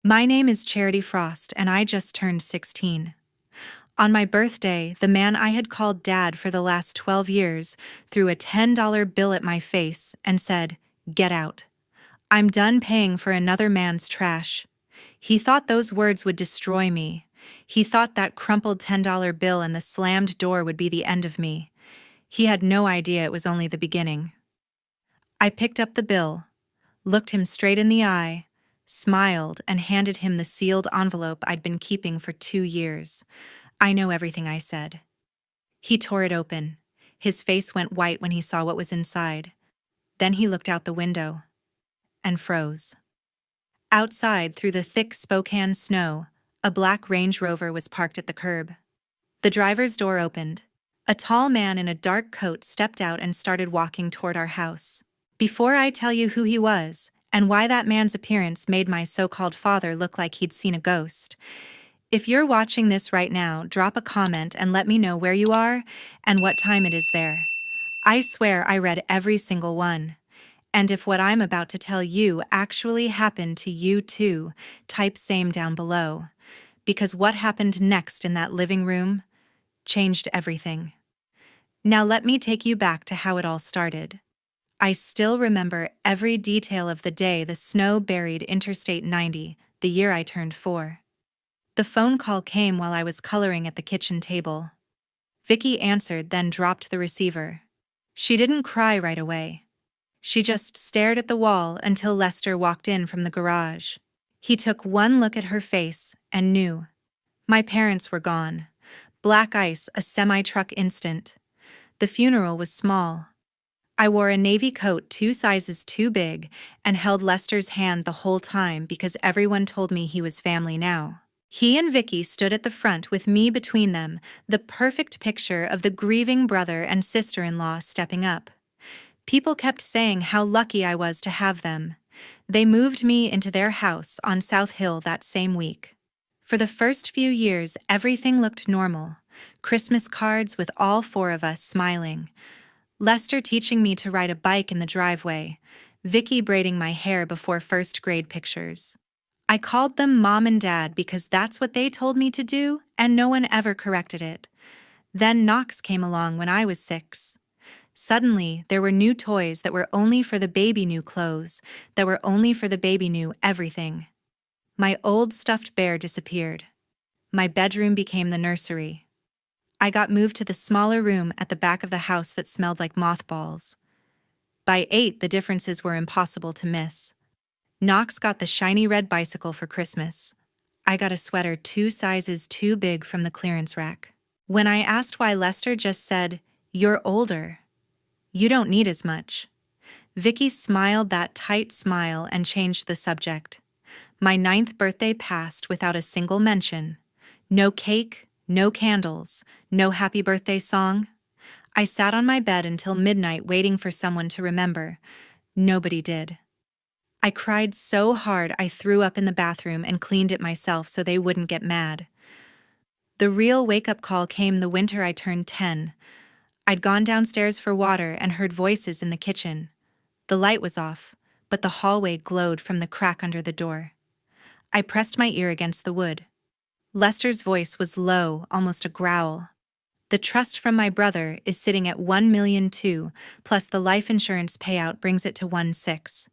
My name is Charity Frost, and I just turned 16. On my birthday, the man I had called Dad for the last 12 years threw a $10 bill at my face and said, "Get out. I'm done paying for another man's trash." He thought those words would destroy me. He thought that crumpled $10 bill and the slammed door would be the end of me. He had no idea it was only the beginning. I picked up the bill, looked him straight in the eye, smiled, and handed him the sealed envelope I'd been keeping for 2 years. "I know everything," I said. He tore it open. His face went white when he saw what was inside. Then he looked out the window and froze. Outside, through the thick Spokane snow, a black Range Rover was parked at the curb. The driver's door opened. A tall man in a dark coat stepped out and started walking toward our house. Before I tell you who he was, and why that man's appearance made my so-called father look like he'd seen a ghost, if you're watching this right now, drop a comment and let me know where you are and what time it is there. I swear I read every single one. And if what I'm about to tell you actually happened to you too, type same down below. Because what happened next in that living room changed everything. Now let me take you back to how it all started. I still remember every detail of the day the snow buried Interstate 90, the year I turned 4. The phone call came while I was coloring at the kitchen table. Vicky answered, then dropped the receiver. She didn't cry right away. She just stared at the wall until Lester walked in from the garage. He took one look at her face and knew. My parents were gone. Black ice, a semi-truck instant. The funeral was small. I wore a navy coat 2 sizes too big and held Lester's hand the whole time because everyone told me he was family now. He and Vicky stood at the front with me between them, the perfect picture of the grieving brother and sister-in-law stepping up. People kept saying how lucky I was to have them. They moved me into their house on South Hill that same week. For the first few years, everything looked normal. Christmas cards with all 4 of us smiling. Lester teaching me to ride a bike in the driveway. Vicky braiding my hair before first grade pictures. I called them Mom and Dad because that's what they told me to do, and no one ever corrected it. Then Knox came along when I was 6. Suddenly, there were new toys that were only for the baby new clothes, that were only for the baby new everything. My old stuffed bear disappeared. My bedroom became the nursery. I got moved to the smaller room at the back of the house that smelled like mothballs. By 8, the differences were impossible to miss. Knox got the shiny red bicycle for Christmas. I got a sweater 2 sizes too big from the clearance rack. When I asked why, Lester just said, "You're older. You don't need as much." Vicky smiled that tight smile and changed the subject. My 9th birthday passed without a single mention. No cake, no candles, no happy birthday song. I sat on my bed until midnight waiting for someone to remember. Nobody did. I cried so hard I threw up in the bathroom and cleaned it myself so they wouldn't get mad. The real wake-up call came the winter I turned 10. I'd gone downstairs for water and heard voices in the kitchen. The light was off, but the hallway glowed from the crack under the door. I pressed my ear against the wood. Lester's voice was low, almost a growl. "The trust from my brother is sitting at $1.2 million, plus the life insurance payout brings it to 1.6.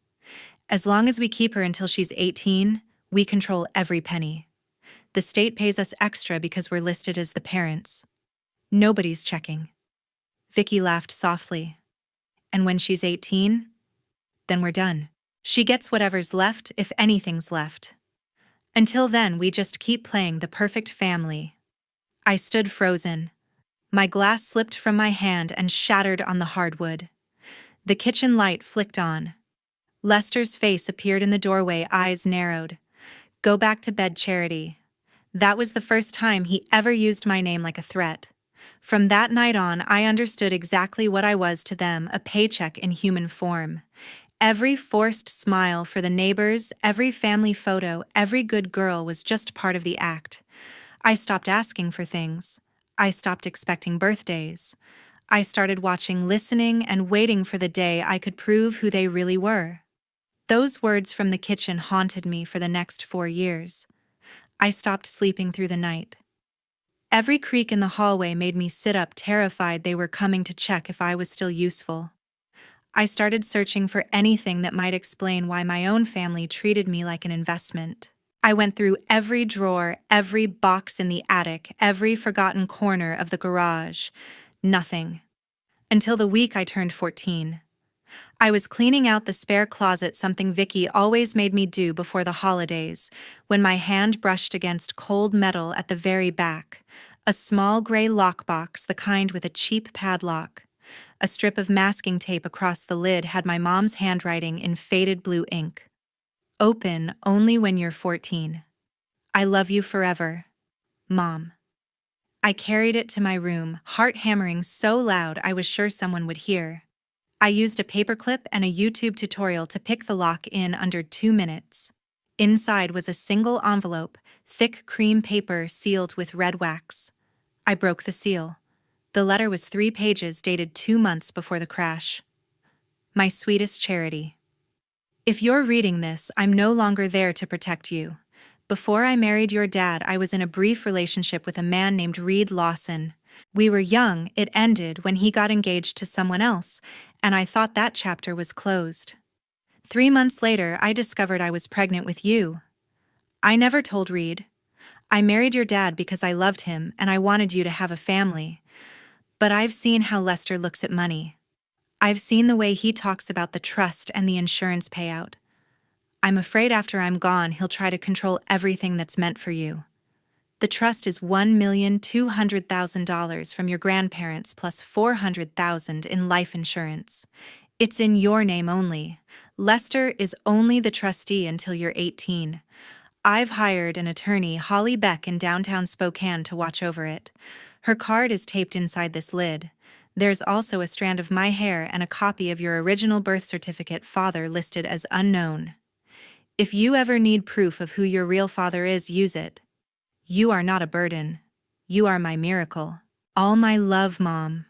As long as we keep her until she's 18, we control every penny. The state pays us extra because we're listed as the parents. Nobody's checking." Vicky laughed softly. "And when she's 18, then we're done. She gets whatever's left, if anything's left. Until then, we just keep playing the perfect family." I stood frozen. My glass slipped from my hand and shattered on the hardwood. The kitchen light flicked on. Lester's face appeared in the doorway, eyes narrowed. "Go back to bed, Charity." That was the first time he ever used my name like a threat. From that night on, I understood exactly what I was to them, a paycheck in human form. Every forced smile for the neighbors, every family photo, every good girl was just part of the act. I stopped asking for things. I stopped expecting birthdays. I started watching, listening, and waiting for the day I could prove who they really were. Those words from the kitchen haunted me for the next 4 years. I stopped sleeping through the night. Every creak in the hallway made me sit up, terrified they were coming to check if I was still useful. I started searching for anything that might explain why my own family treated me like an investment. I went through every drawer, every box in the attic, every forgotten corner of the garage. Nothing. Until the week I turned 14. I was cleaning out the spare closet, something Vicky always made me do before the holidays, when my hand brushed against cold metal at the very back. A small gray lockbox, the kind with a cheap padlock. A strip of masking tape across the lid had my mom's handwriting in faded blue ink. Open only when you're 14. I love you forever, Mom. I carried it to my room, heart hammering so loud I was sure someone would hear. I used a paperclip and a YouTube tutorial to pick the lock in under 2 minutes. Inside was a single envelope, thick cream paper sealed with red wax. I broke the seal. The letter was 3 pages, dated 2 months before the crash. My sweetest Charity. If you're reading this, I'm no longer there to protect you. Before I married your dad, I was in a brief relationship with a man named Reed Lawson. We were young, it ended when he got engaged to someone else, and I thought that chapter was closed. 3 months later, I discovered I was pregnant with you. I never told Reed. I married your dad because I loved him and I wanted you to have a family. But I've seen how Lester looks at money. I've seen the way he talks about the trust and the insurance payout. I'm afraid after I'm gone, he'll try to control everything that's meant for you. The trust is $1,200,000 from your grandparents plus $400,000 in life insurance. It's in your name only. Lester is only the trustee until you're 18. I've hired an attorney, Holly Beck, in downtown Spokane to watch over it. Her card is taped inside this lid. There's also a strand of my hair and a copy of your original birth certificate, father listed as unknown. If you ever need proof of who your real father is, use it. You are not a burden. You are my miracle. All my love, Mom.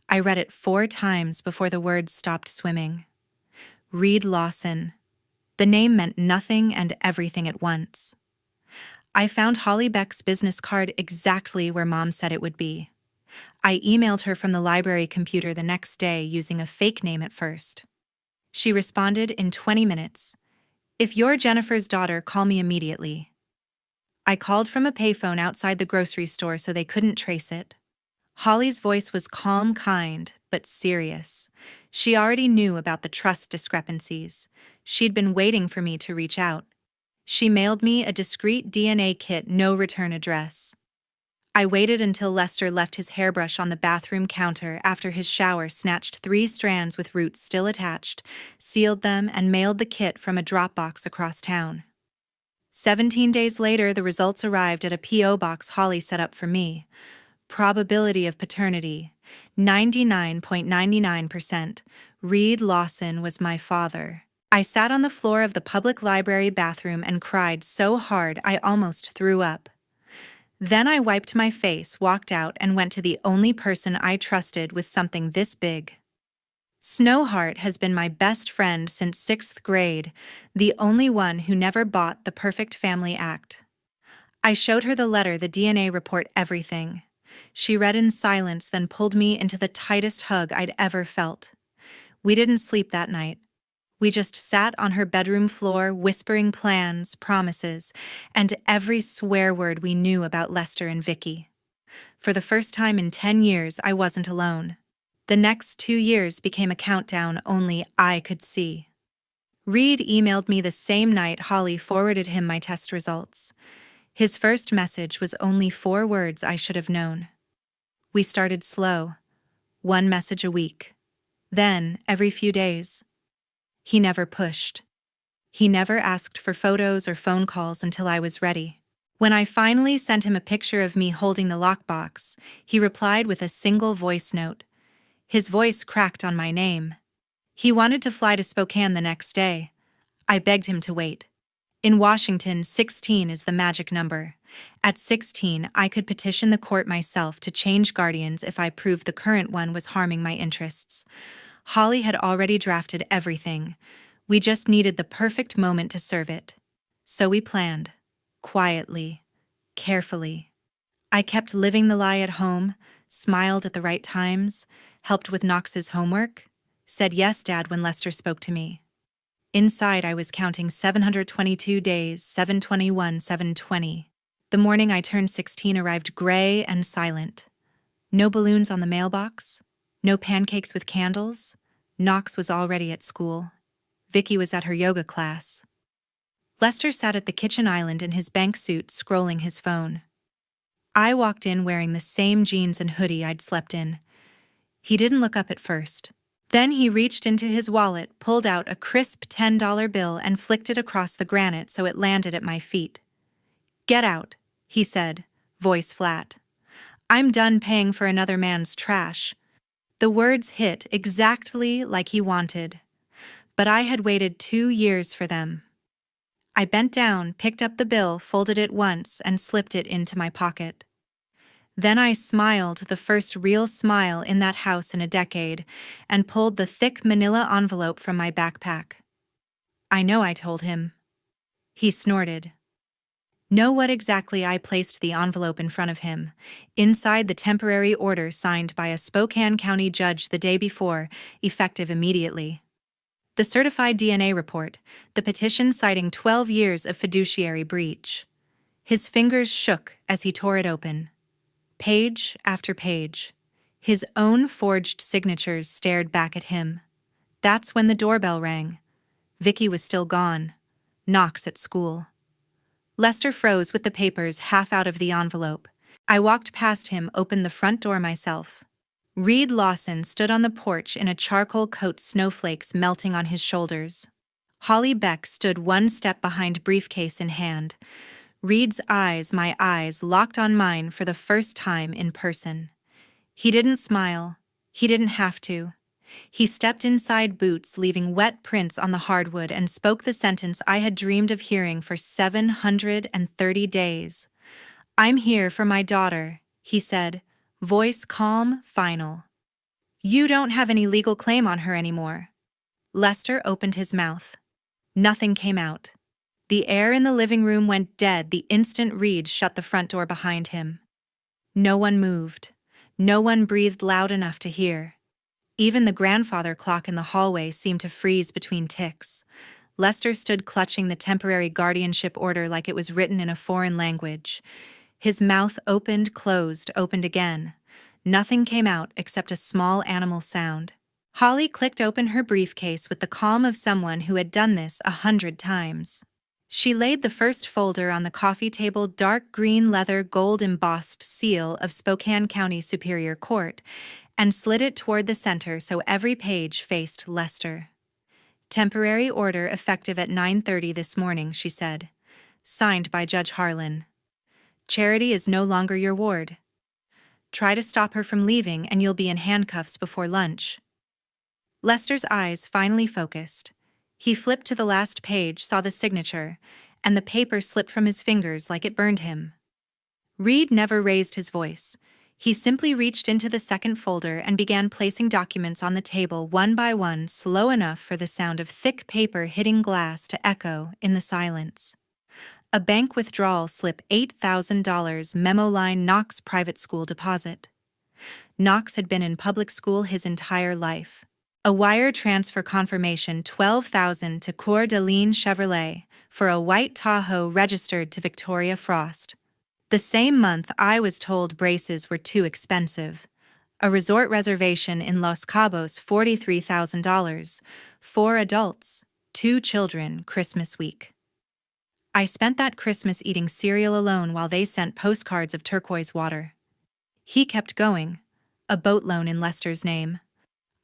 I read it 4 times before the words stopped swimming. Reed Lawson. The name meant nothing and everything at once. I found Holly Beck's business card exactly where Mom said it would be. I emailed her from the library computer the next day using a fake name at first. She responded in 20 minutes. If you're Jennifer's daughter, call me immediately. I called from a payphone outside the grocery store so they couldn't trace it. Holly's voice was calm, kind, but serious. She already knew about the trust discrepancies. She'd been waiting for me to reach out. She mailed me a discreet DNA kit, no return address. I waited until Lester left his hairbrush on the bathroom counter after his shower, snatched 3 strands with roots still attached, sealed them, and mailed the kit from a Dropbox across town. 17 days later, the results arrived at a P.O. box Holly set up for me. Probability of paternity, 99.99%. Reed Lawson was my father. I sat on the floor of the public library bathroom and cried so hard I almost threw up. Then I wiped my face, walked out, and went to the only person I trusted with something this big. Snowheart has been my best friend since 6th grade, the only one who never bought the perfect family act. I showed her the letter, the DNA report, everything. She read in silence, then pulled me into the tightest hug I'd ever felt. We didn't sleep that night. We just sat on her bedroom floor, whispering plans, promises, and every swear word we knew about Lester and Vicky. For the first time in 10 years, I wasn't alone. The next 2 years became a countdown only I could see. Reed emailed me the same night Holly forwarded him my test results. His first message was only 4 words I should have known. We started slow, 1 message a week. Then, every few days. He never pushed. He never asked for photos or phone calls until I was ready. When I finally sent him a picture of me holding the lockbox, he replied with a single voice note. His voice cracked on my name. He wanted to fly to Spokane the next day. I begged him to wait. In Washington, 16 is the magic number. At 16, I could petition the court myself to change guardians if I proved the current one was harming my interests. Holly had already drafted everything. We just needed the perfect moment to serve it. So we planned. Quietly. Carefully. I kept living the lie at home, smiled at the right times, helped with Knox's homework, said yes, Dad, when Lester spoke to me. Inside, I was counting 722 days, 721, 720. The morning I turned 16 arrived gray and silent. No balloons on the mailbox, no pancakes with candles. Knox was already at school. Vicky was at her yoga class. Lester sat at the kitchen island in his bank suit, scrolling his phone. I walked in wearing the same jeans and hoodie I'd slept in. He didn't look up at first. Then he reached into his wallet, pulled out a crisp $10 bill and flicked it across the granite so it landed at my feet. "Get out," he said, voice flat. "I'm done paying for another man's trash." The words hit exactly like he wanted. But I had waited 2 years for them. I bent down, picked up the bill, folded it once, and slipped it into my pocket. Then I smiled, the first real smile in that house in a decade, and pulled the thick manila envelope from my backpack. "I know," I told him. He snorted. Know what exactly I placed the envelope in front of him, inside the temporary order signed by a Spokane County judge the day before, effective immediately. The certified DNA report, the petition citing 12 years of fiduciary breach. His fingers shook as he tore it open. Page after page. His own forged signatures stared back at him. That's when the doorbell rang. Vicky was still gone. Knox at school. Lester froze with the papers half out of the envelope. I walked past him, opened the front door myself. Reed Lawson stood on the porch in a charcoal coat, snowflakes melting on his shoulders. Holly Beck stood one step behind, briefcase in hand. Reed's eyes, my eyes, locked on mine for the first time in person. He didn't smile. He didn't have to. He stepped inside boots, leaving wet prints on the hardwood, and spoke the sentence I had dreamed of hearing for 730 days. "I'm here for my daughter," he said, voice calm, final. "You don't have any legal claim on her anymore." Lester opened his mouth. Nothing came out. The air in the living room went dead the instant Reed shut the front door behind him. No one moved. No one breathed loud enough to hear. Even the grandfather clock in the hallway seemed to freeze between ticks. Lester stood clutching the temporary guardianship order like it was written in a foreign language. His mouth opened, closed, opened again. Nothing came out except a small animal sound. Holly clicked open her briefcase with the calm of someone who had done this 100 times. She laid the first folder on the coffee table, dark green leather, gold-embossed seal of Spokane County Superior Court, and slid it toward the center so every page faced Lester. "Temporary order effective at 9:30 this morning," she said. "Signed by Judge Harlan. Charity is no longer your ward. Try to stop her from leaving and you'll be in handcuffs before lunch." Lester's eyes finally focused. He flipped to the last page, saw the signature, and the paper slipped from his fingers like it burned him. Reed never raised his voice. He simply reached into the second folder and began placing documents on the table one by one, slow enough for the sound of thick paper hitting glass to echo in the silence. A bank withdrawal slip, $8,000, memo line, Knox private school deposit. Knox had been in public school his entire life. A wire transfer confirmation, $12,000 to Coeur d'Alene Chevrolet for a white Tahoe registered to Victoria Frost. The same month, I was told braces were too expensive. A resort reservation in Los Cabos, $43,000. 4 adults, 2 children, Christmas week. I spent that Christmas eating cereal alone while they sent postcards of turquoise water. He kept going. A boat loan in Lester's name.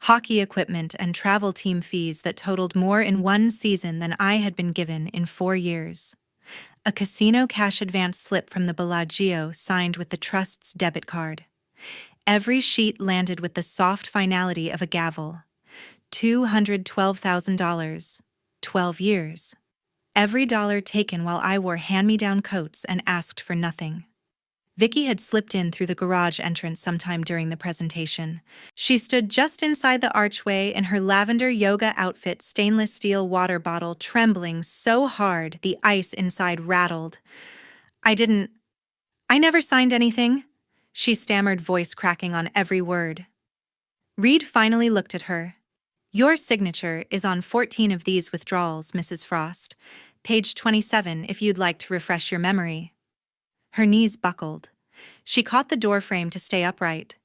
Hockey equipment and travel team fees that totaled more in one season than I had been given in 4 years. A casino cash advance slip from the Bellagio signed with the trust's debit card. Every sheet landed with the soft finality of a gavel. $212,000. 12 years. Every dollar taken while I wore hand-me-down coats and asked for nothing. Vicky had slipped in through the garage entrance sometime during the presentation. She stood just inside the archway in her lavender yoga outfit, stainless steel water bottle trembling so hard the ice inside rattled. I never signed anything," she stammered, voice cracking on every word. Reed finally looked at her. "Your signature is on 14 of these withdrawals, Mrs. Frost. Page 27 if you'd like to refresh your memory." Her knees buckled. She caught the doorframe to stay upright.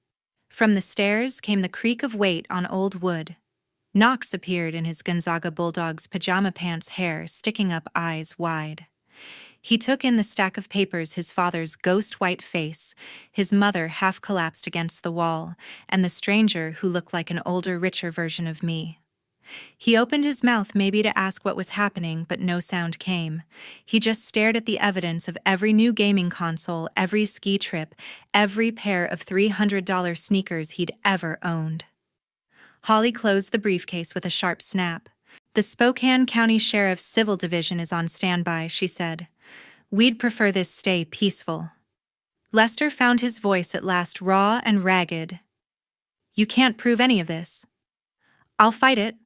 From the stairs came the creak of weight on old wood. Knox appeared in his Gonzaga Bulldog's pajama pants, hair sticking up, eyes wide. He took in the stack of papers, his father's ghost-white face, his mother half collapsed against the wall, and the stranger who looked like an older, richer version of me. He opened his mouth maybe to ask what was happening, but no sound came. He just stared at the evidence of every new gaming console, every ski trip, every pair of $300 sneakers he'd ever owned. Holly closed the briefcase with a sharp snap. "The Spokane County Sheriff's Civil Division is on standby," she said. "We'd prefer this stay peaceful." Lester found his voice at last raw and ragged. "You can't prove any of this." "I'll fight it.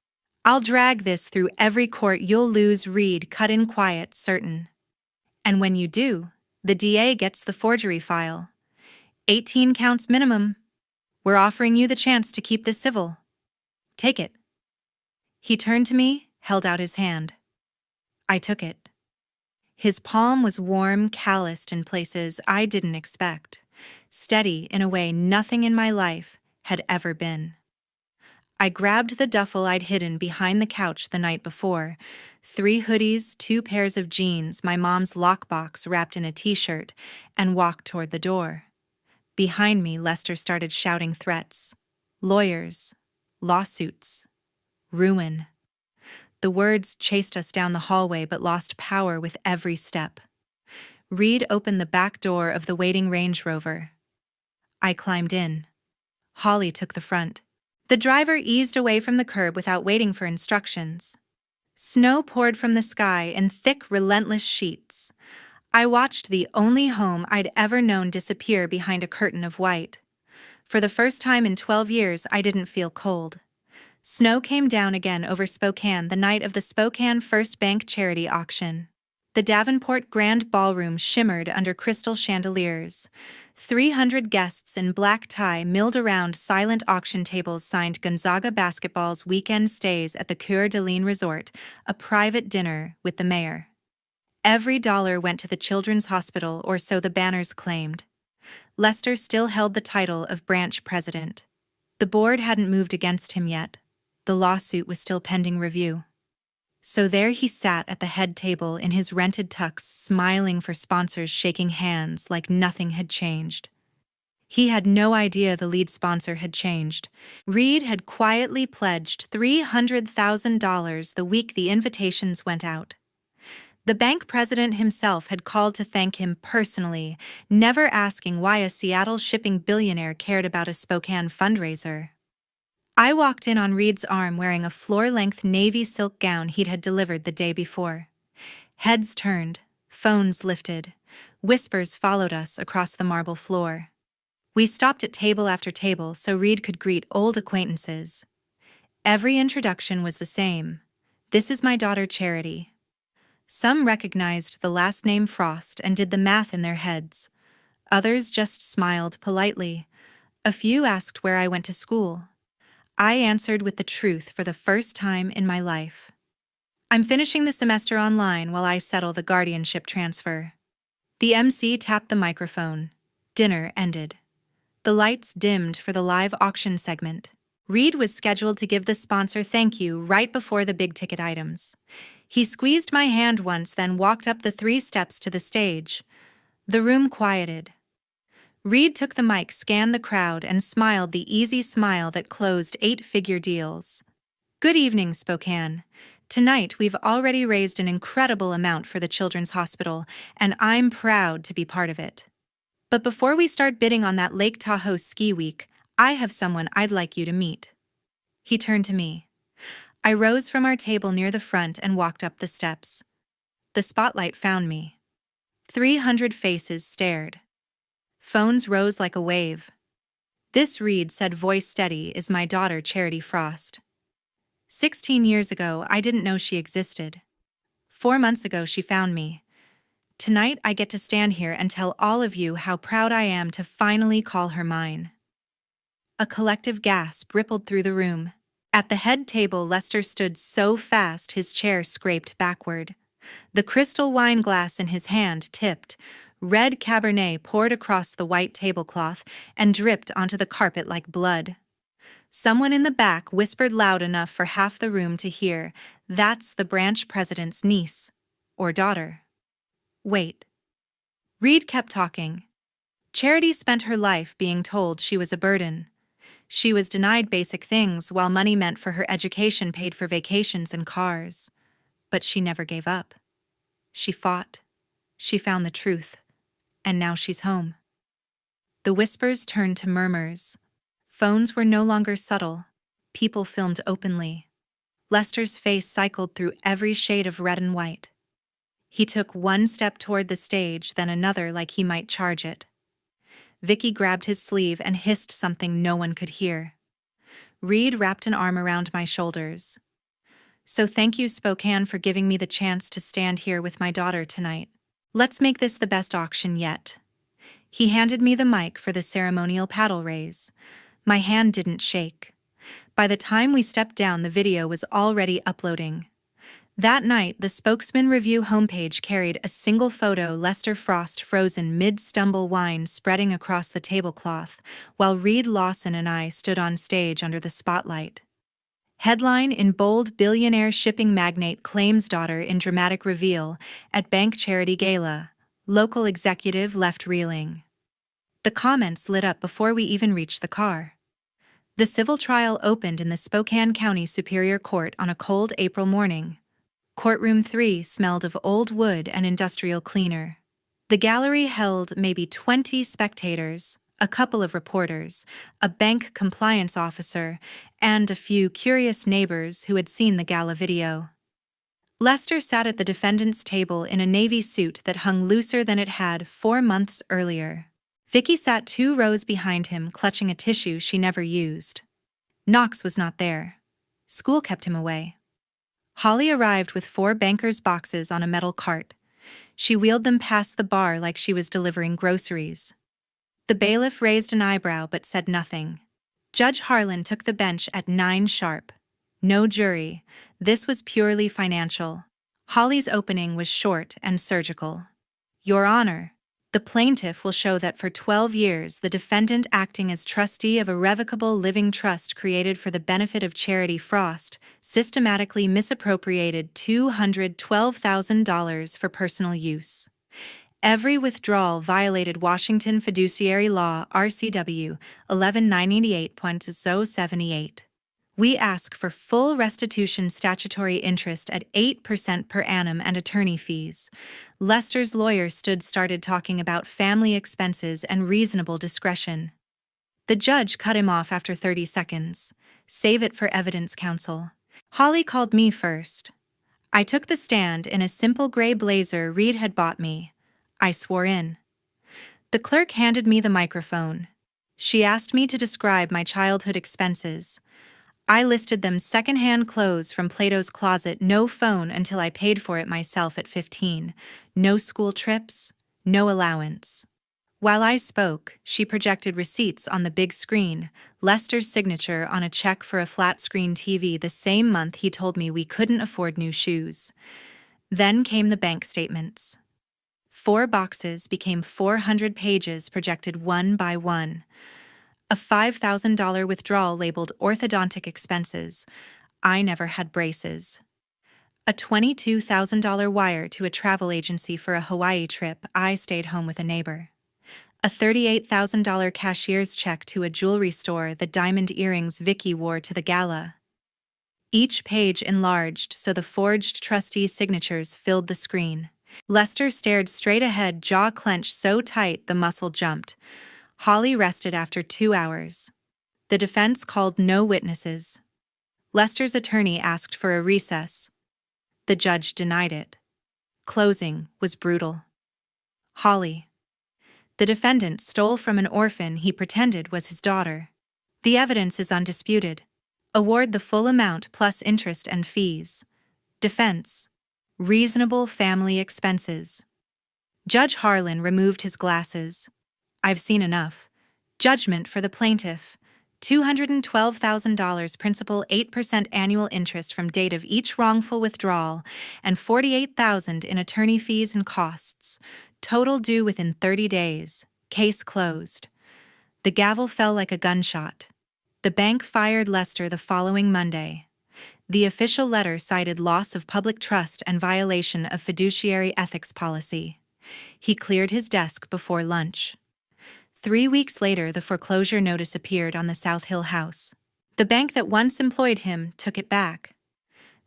I'll drag this through every court. You'll lose," Reed cut in quiet, certain. "And when you do, the DA gets the forgery file. 18 counts minimum. We're offering you the chance to keep this civil. Take it." He turned to me, held out his hand. I took it. His palm was warm, calloused in places I didn't expect, steady in a way nothing in my life had ever been. I grabbed the duffel I'd hidden behind the couch the night before, 3 hoodies, 2 pairs of jeans, my mom's lockbox wrapped in a t-shirt, and walked toward the door. Behind me, Lester started shouting threats. Lawyers, lawsuits, ruin. The words chased us down the hallway but lost power with every step. Reed opened the back door of the waiting Range Rover. I climbed in. Holly took the front. The driver eased away from the curb without waiting for instructions. Snow poured from the sky in thick, relentless sheets. I watched the only home I'd ever known disappear behind a curtain of white. For the first time in 12 years, I didn't feel cold. Snow came down again over Spokane the night of the Spokane First Bank charity auction. The Davenport Grand Ballroom shimmered under crystal chandeliers. 300 guests in black tie milled around silent auction tables, signed Gonzaga basketball's weekend stays at the Coeur d'Alene Resort, a private dinner with the mayor. Every dollar went to the Children's Hospital, or so the banners claimed. Lester still held the title of branch president. The board hadn't moved against him yet. The lawsuit was still pending review. So there he sat at the head table in his rented tux, smiling for sponsors, shaking hands like nothing had changed. He had no idea the lead sponsor had changed. Reed had quietly pledged $300,000 the week the invitations went out. The bank president himself had called to thank him personally, never asking why a Seattle shipping billionaire cared about a Spokane fundraiser. I walked in on Reed's arm wearing a floor-length navy silk gown he'd had delivered the day before. Heads turned, phones lifted, whispers followed us across the marble floor. We stopped at table after table so Reed could greet old acquaintances. Every introduction was the same. "This is my daughter Charity." Some recognized the last name Frost and did the math in their heads. Others just smiled politely. A few asked where I went to school. I answered with the truth for the first time in my life. "I'm finishing the semester online while I settle the guardianship transfer." The MC tapped the microphone. Dinner ended. The lights dimmed for the live auction segment. Reed was scheduled to give the sponsor thank you right before the big-ticket items. He squeezed my hand once, then walked up the 3 steps to the stage. The room quieted. Reed took the mic, scanned the crowd, and smiled the easy smile that closed 8-figure deals. "Good evening, Spokane. Tonight we've already raised an incredible amount for the Children's Hospital, and I'm proud to be part of it. But before we start bidding on that Lake Tahoe ski week, I have someone I'd like you to meet." He turned to me. I rose from our table near the front and walked up the steps. The spotlight found me. 300 faces stared. Phones rose like a wave. This Reed said, voice steady, is my daughter Charity Frost. 16 years ago, I didn't know she existed. 4 months ago, she found me. Tonight, I get to stand here and tell all of you how proud I am to finally call her mine. A collective gasp rippled through the room. At the head table, Lester stood so fast his chair scraped backward. The crystal wine glass in his hand tipped. Red Cabernet poured across the white tablecloth and dripped onto the carpet like blood. Someone in the back whispered loud enough for half the room to hear, "That's the branch president's niece. Or daughter." Wait. Reed kept talking. Charity spent her life being told she was a burden. She was denied basic things while money meant for her education paid for vacations and cars. But she never gave up. She fought. She found the truth. And now she's home. The whispers turned to murmurs. Phones were no longer subtle. People filmed openly. Lester's face cycled through every shade of red and white. He took one step toward the stage, then another like he might charge it. Vicky grabbed his sleeve and hissed something no one could hear. Reed wrapped an arm around my shoulders. "So thank you, Spokane, for giving me the chance to stand here with my daughter tonight. Let's make this the best auction yet." He handed me the mic for the ceremonial paddle raise. My hand didn't shake. By the time we stepped down, the video was already uploading. That night, the Spokesman Review homepage carried a single photo: Lester Frost frozen mid-stumble, wine spreading across the tablecloth, while Reed Lawson and I stood on stage under the spotlight. Headline in bold: billionaire shipping magnate claims daughter in dramatic reveal at bank charity gala. Local executive left reeling. The comments lit up before we even reached the car. The civil trial opened in the Spokane County Superior Court on a cold April morning. Courtroom 3 smelled of old wood and industrial cleaner. The gallery held maybe 20 spectators, a couple of reporters, a bank compliance officer, and a few curious neighbors who had seen the gala video. Lester sat at the defendant's table in a navy suit that hung looser than it had 4 months earlier. Vicky sat 2 rows behind him, clutching a tissue she never used. Knox was not there. School kept him away. Holly arrived with 4 bankers' boxes on a metal cart. She wheeled them past the bar like she was delivering groceries. The bailiff raised an eyebrow but said nothing. Judge Harlan took the bench at 9 sharp. No jury. This was purely financial. Holly's opening was short and surgical. "Your Honor, the plaintiff will show that for 12 years the defendant, acting as trustee of a revocable living trust created for the benefit of Charity Frost, systematically misappropriated $212,000 for personal use. Every withdrawal violated Washington Fiduciary Law RCW 11988.078. We ask for full restitution, statutory interest at 8% per annum, and attorney fees." Lester's lawyer started talking about family expenses and reasonable discretion. The judge cut him off after 30 seconds. "Save it for evidence, counsel." Holly called me first. I took the stand in a simple gray blazer Reed had bought me. I swore in. The clerk handed me the microphone. She asked me to describe my childhood expenses. I listed them: secondhand clothes from Plato's Closet, no phone until I paid for it myself at 15, no school trips, no allowance. While I spoke, she projected receipts on the big screen, Lester's signature on a check for a flat-screen TV the same month he told me we couldn't afford new shoes. Then came the bank statements. 4 boxes became 400 pages projected one by one. A $5,000 withdrawal labeled orthodontic expenses. I never had braces. A $22,000 wire to a travel agency for a Hawaii trip. I stayed home with a neighbor. A $38,000 cashier's check to a jewelry store, the diamond earrings Vicky wore to the gala. Each page enlarged so the forged trustees' signatures filled the screen. Lester stared straight ahead, jaw clenched so tight the muscle jumped. Holly rested after 2 hours. The defense called no witnesses. Lester's attorney asked for a recess. The judge denied it. Closing was brutal. "Holly, The defendant stole from an orphan he pretended was his daughter. The evidence is undisputed. Award the full amount plus interest and fees. Defense: reasonable family expenses. Judge Harlan removed his glasses. I've seen enough. Judgment for the plaintiff: $212,000 principal, 8% annual interest from date of each wrongful withdrawal, and $48,000 in attorney fees and costs. Total due within 30 days. Case closed. The gavel fell like a gunshot. The bank fired Lester the following Monday. The official letter cited loss of public trust and violation of fiduciary ethics policy. He cleared his desk before lunch. 3 weeks later, the foreclosure notice appeared on the South Hill house. The bank that once employed him took it back.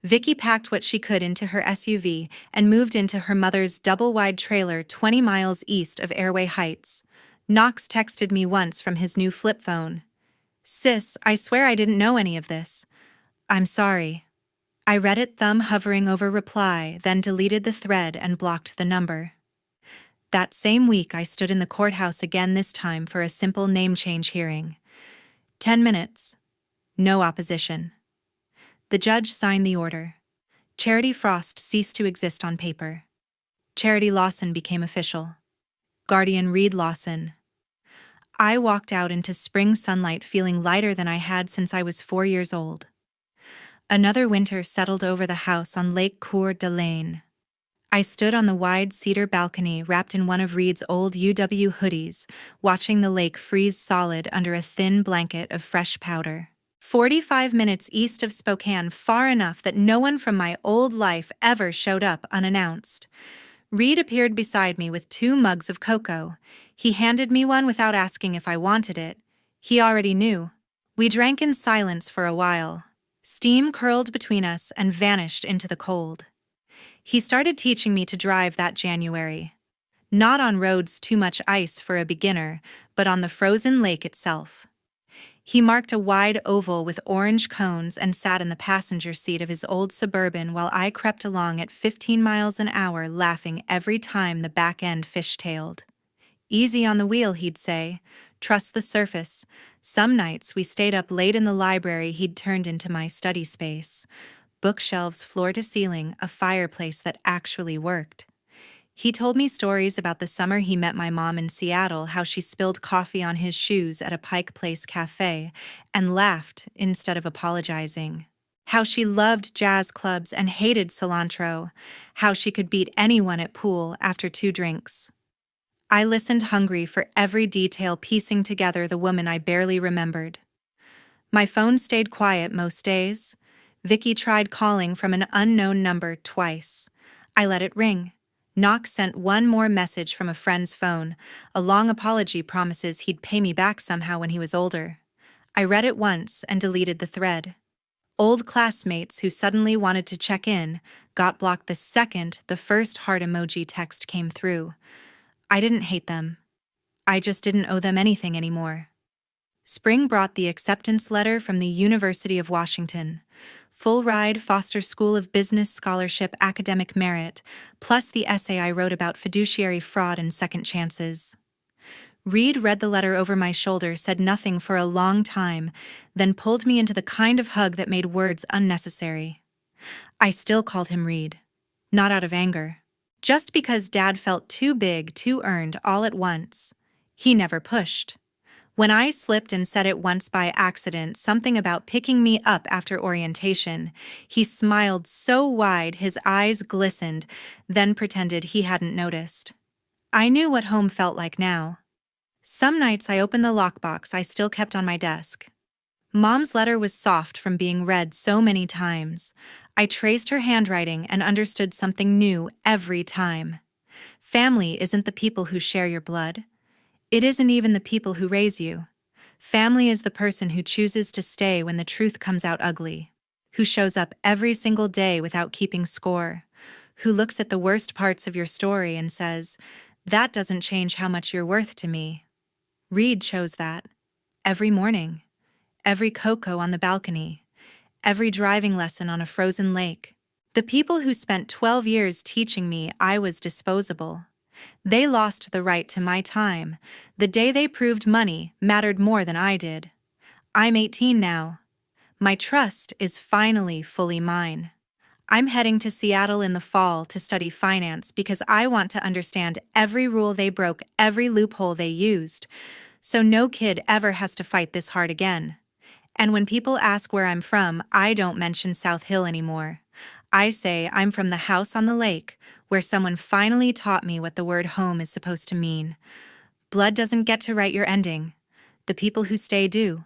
Vicky packed what she could into her SUV and moved into her mother's double-wide trailer 20 miles east of Airway Heights. Knox texted me once from his new flip phone. "Sis, I swear I didn't know any of this. I'm sorry." I read it, thumb hovering over reply, then deleted the thread and blocked the number. That same week, I stood in the courthouse again, this time for a simple name change hearing. 10 minutes. No opposition. The judge signed the order. Charity Frost ceased to exist on paper. Charity Lawson became official. Guardian Reed Lawson. I walked out into spring sunlight feeling lighter than I had since I was 4 years old. Another winter settled over the house on Lake Coeur d'Alene. I stood on the wide cedar balcony wrapped in one of Reed's old UW hoodies, watching the lake freeze solid under a thin blanket of fresh powder. 45 minutes east of Spokane, far enough that no one from my old life ever showed up unannounced. Reed appeared beside me with 2 mugs of cocoa. He handed me one without asking if I wanted it. He already knew. We drank in silence for a while. Steam curled between us and vanished into the cold. He started teaching me to drive that January. Not on roads too much ice for a beginner, but on the frozen lake itself. He marked a wide oval with orange cones and sat in the passenger seat of his old Suburban while I crept along at 15 miles an hour, laughing every time the back end fishtailed. "Easy on the wheel," he'd say. "Trust the surface." Some nights we stayed up late in the library he'd turned into my study space. Bookshelves floor to ceiling, a fireplace that actually worked. He told me stories about the summer he met my mom in Seattle, how she spilled coffee on his shoes at a Pike Place cafe and laughed instead of apologizing. How she loved jazz clubs and hated cilantro. How she could beat anyone at pool after 2 drinks. I listened, hungry for every detail, piecing together the woman I barely remembered. My phone stayed quiet most days. Vicky tried calling from an unknown number twice. I let it ring. Knox sent one more message from a friend's phone, a long apology, promises he'd pay me back somehow when he was older. I read it once and deleted the thread. Old classmates who suddenly wanted to check in got blocked the second the first heart emoji text came through. I didn't hate them. I just didn't owe them anything anymore. Spring brought the acceptance letter from the University of Washington. Full ride Foster School of Business Scholarship, academic merit, plus the essay I wrote about fiduciary fraud and second chances. Reed read the letter over my shoulder, said nothing for a long time, then pulled me into the kind of hug that made words unnecessary. I still called him Reed. Not out of anger. Just because Dad felt too big, too earned all at once. He never pushed. When I slipped and said it once by accident, something about picking me up after orientation, he smiled so wide his eyes glistened, then pretended he hadn't noticed. I knew what home felt like now. Some nights I opened the lockbox I still kept on my desk. Mom's letter was soft from being read so many times. I traced her handwriting and understood something new every time. Family isn't the people who share your blood. It isn't even the people who raise you. Family is the person who chooses to stay when the truth comes out ugly, who shows up every single day without keeping score, who looks at the worst parts of your story and says, "That doesn't change how much you're worth to me." Reed chose that. Every morning. Every cocoa on the balcony. Every driving lesson on a frozen lake. The people who spent 12 years teaching me I was disposable. They lost the right to my time. The day they proved money mattered more than I did. I'm 18 now. My trust is finally fully mine. I'm heading to Seattle in the fall to study finance because I want to understand every rule they broke, every loophole they used, so no kid ever has to fight this hard again. And when people ask where I'm from, I don't mention South Hill anymore. I say I'm from the house on the lake, where someone finally taught me what the word home is supposed to mean. Blood doesn't get to write your ending. The people who stay do.